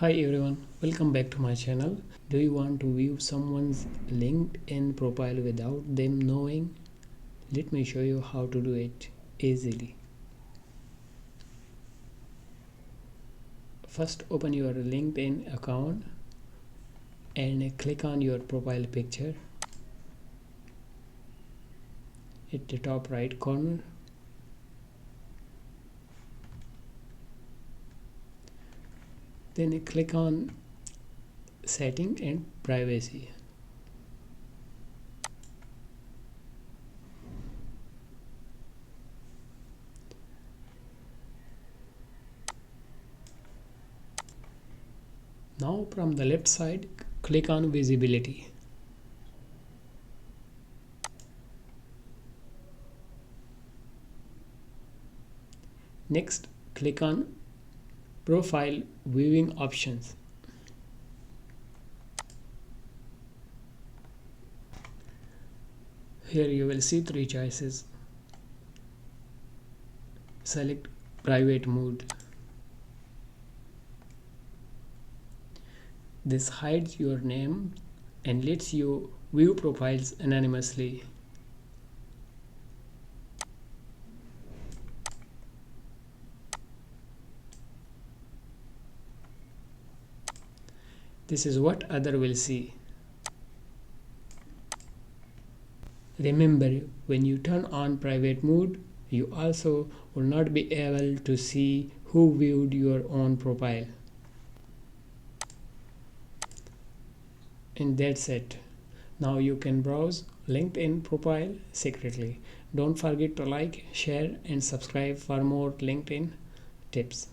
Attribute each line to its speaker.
Speaker 1: Hi everyone, welcome back to my channel. Do you want to view someone's LinkedIn profile without them knowing? Let me show you how to do it easily. First, open your LinkedIn account and click on your profile picture at the top right corner. Then click on Setting and Privacy. Now from the left side, click on Visibility. Next, click on Profile Viewing Options. Here you will see three choices. Select Private Mode. This hides your name and lets you view profiles anonymously. This is what others will see. Remember, when you turn on private mode, you also will not be able to see who viewed your own profile. And that's it. Now you can browse LinkedIn profile secretly. Don't forget to like, share and subscribe for more LinkedIn tips.